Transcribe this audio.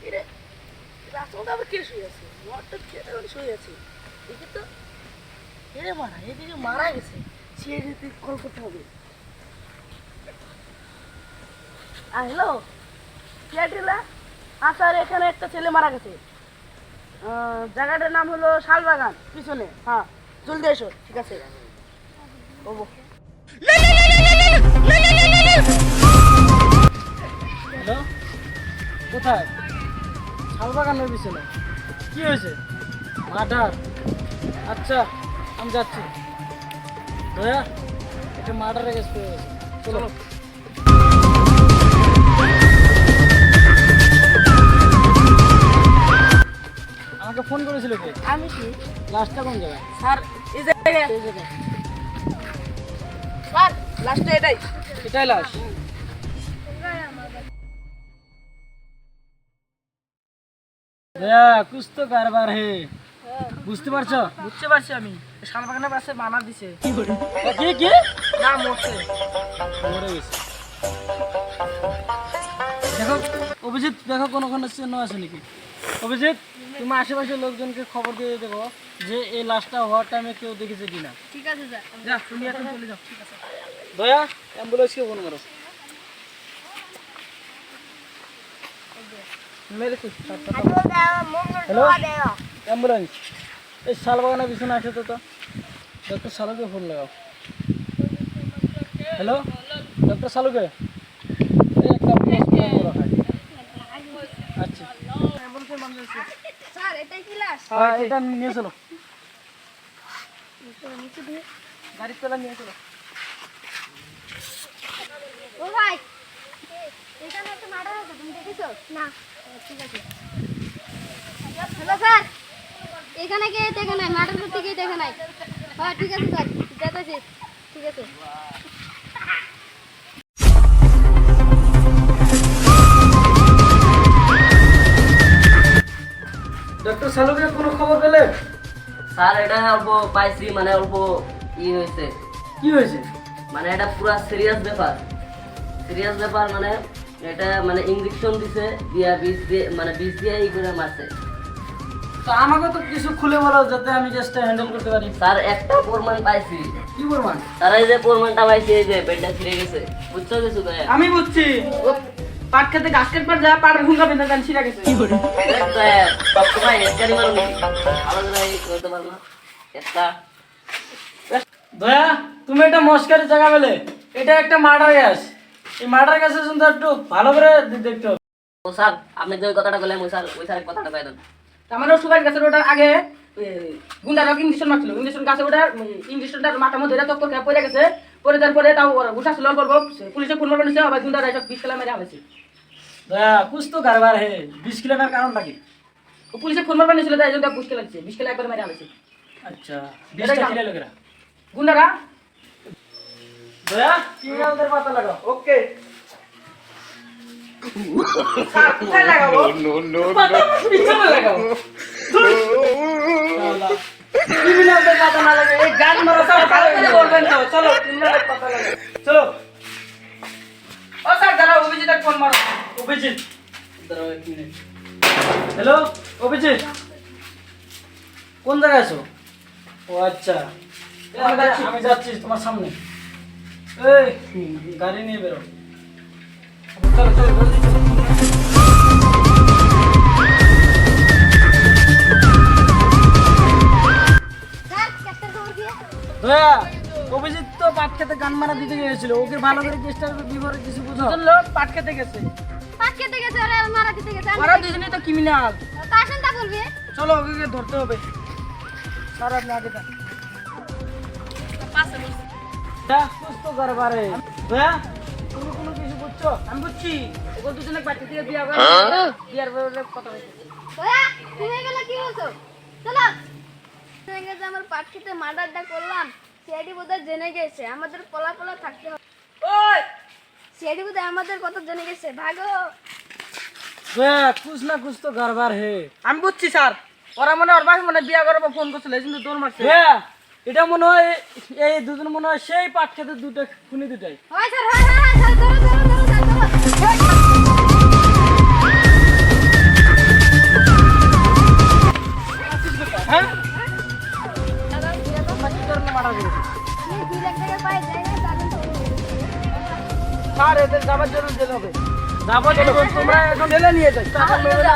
এটা রাস্তাটা আবার কে শুয়ে আছে? মরটা কে শুয়ে আছে? দেখি তো। এরে মারা, এদিকে মারা গেছে। সে যদি কল করতে হবে। হ্যালো, সিয়াটিলা। স্যার, এখানে একটা ছেলে মারা গেছে। জায়গাটার নাম হলো শালবাগান পিছনে। হ্যাঁ, জলদি এসো। ঠিক আছে। হ্যালো, কোথায়? শালবাগানের পিছনে। কি হয়েছে? মার্ডার? আচ্ছা, আমি যাচ্ছি। দয়া, এটা মার্ডারের কেস হয়ে গেছে। চলো। আমাকে ফোন করেছিল কে? আমি কি লাস্টটা কোন জায়গায়? স্যার? এই জায়গায়। স্যার, লাস্টে এটাই। এটাই লাশ? দয়া, কুছ তো কারবার হে। বুঝতে পারছো? বুঝতে পারছি আমি। শালবাগানের পাশে বানা দিছে। কি কি? না, মরছে। মরে গেছে। দেখো অভিজিৎ, দেখো কোনো চিহ্ন আছে নাকি? অভিজিৎ, তুমি আশেপাশের লোকজনকে খবর দিয়ে দেবো যে এই লাশটা হওয়ার টাইমে কেউ দেখেছে কিনা। ঠিক আছে স্যার। যা, তুমি এখন চলে যাও। ঠিক আছে। দয়া, অ্যাম্বুলেন্সকে ফোন করো। হ্যালো, অ্যাম্বুলেন্স এই শালবাগানের পিছনে আসে তো। ডক্টর শালুকে ফোন লাগাও। হ্যালো, ডক্টর শালুকে, এই একটা আচ্ছা, স্যার, এটাই কি লাশ? এটা নিয়ে চলো, গাড়ির তলা নিয়ে চলো। ও ভাই, এখানে একটা মার্ডার হয়েছে, তুমি দেখেছো? না। ঠিক আছে। হ্যালো স্যার, এখানে কে দেখে নাই? মার্ডার করতে গিয়ে দেখে নাই। হ্যাঁ, ঠিক আছে স্যার, যেতেছি। ঠিক আছে। ডক্টর শালুকে কোনো খবর পেলে? স্যার এটা অল্প পাইছি, মানে অল্প হয়েছে। কি হয়েছে? মানে এটা পুরা সিরিয়াস ব্যাপার। মানে এটা মানে ইনজেকশন দিছে, দিয়া বিষ দিয়ে করে মারছে। তো আমাকে তো কিছু খুলে বলো যাতে আমি জাস্ট হ্যান্ডেল করতে পারি। স্যার একটা প্রমাণ পাইছি। কি প্রমাণ? স্যার এই যে প্রমাণটা পাইছি, এই যে পেটটা ছিঁড়ে গেছে, বুঝছো কিছু? আমি বুঝছি। ও পাট খেতে গাছ কেটবার যা পাড়ের হুঙ্গা বেঁধে গান ছিঁড়া গেছে। সবসময় হেডকারি মারো নাকি? আলাদা করতে পারো না একটা। দয়া, তুমি একটা মস্কারি জায়গা পেলে। এটা একটা মার্ডার গ্যাস। এই মার্ডার গ্যাসের জন্য একটু ভালো করে দেখতে হবে। ও স্যার, আপনি যে ওই কথাটা বললেন, ওই স্যার কথাটা পাই দেন। আমারও সুপারি গাছের ওটার আগে গুন্ডারা ইঞ্জেকশন মারছিল। ইঞ্জেকশন গাছে ওটার ইঞ্জেকশনটার মাথার মধ্যে চক্কর খেয়ে পড়ে গেছে। পরে তারপরে তাও ঘুষা ছিল অল্প অল্প। পুলিশে ফোন মারবে নিছে, আবার গুন্ডারা এসব 20 কিলো মেরে আনেছে। দয়া, কুছ তো কারবার হে। 20 কিলোটার কারণ লাগে। পুলিশে ফোন মারবে নিছিল, তাই জন্য 20 কিলো লাগছে। 20 কিলো একবার মেরে আনেছে আচ্ছা, 20টা কিলো লোকেরা। গুন্ডারা। দয়া, ক্রিমিনালদের পাতা লাগাও। ওকে স্যার, কোথায় লাগাবো? পিছনে লাগাবো। ক্রিমিনালদের পাতা না লাগে, এই গান মারা স্যার ভালো করে বলবেন তো। চলো, ক্রিমিনালদের পাতা লাগাই। চলো। ও স্যার, দাঁড়াও, অভিজিতের ফোন মারো। অভিজিৎ, দাঁড়াও 1 মিনিট। হ্যালো অভিজিৎ, কোন জায়গায় আছো? ও আচ্ছা, আমি যাচ্ছি তোমার সামনে। এই গাড়ি নিয়ে বেরো। চলো চলো, জলদি চলো। স্যার, কেসটার খবর কি? দয়া, অভিজিৎ তো পাট খেতে গান মারা দিতে গিয়েছিল। ওকে ভালো করে চেষ্টা করে বিবরে কিছু বুঝো। দুজন লোক পাট খেতে গেছে। পাট খেতে গেছে, ওরা মারা দিতে গেছে। ওরা দুজনেই তো ক্রিমিনাল। কার সঙ্গে বলবি? চলো, ওকে ধরতে হবে। স্যার, আপনি আগে যান। দয়া, কুছ তো কারবার হে। দয়া, তুমি কোনো কিছু বুঝছো? আমি বুঝছি, ওগুলো দুজনে বাড়ি থেকে বিয়ার ব্যাপারে কথা হয়েছে। দয়া, তুমি গেলে কি বলছো? চলো। জেনে গেছে আমার পাট খেতে মার্ডারটা করলাম। সিআইডি বোধহয় জেনে গেছে, আমাদের পলা থাকতে হবে। ওই সিআইডি বোধহয় আমাদের কথা জেনে গেছে, ভাগো। দয়া, কুছ না কুছ তো কারবার হে। আমি বুঝছি স্যার, ওরা মনে ওর বাসা মনে বিয়া করার ফোন করছিল, এই জন্য দৌড় মারছে। দয়া, এটা মনে হয় এই দুজন মনে হয় সেই পাট খেতে দুটো খুনি দুটাই। হয় স্যার, হয় স্যার, ধরো, ধরো, ধরো, ধরো। 2 লাখ টাকা পাই যাই না তাহলে তো স্যার এদের যাবার জন্য জেল হবে যাবো তোমরা এখন জেলে নিয়ে যাই টাকা নেবে না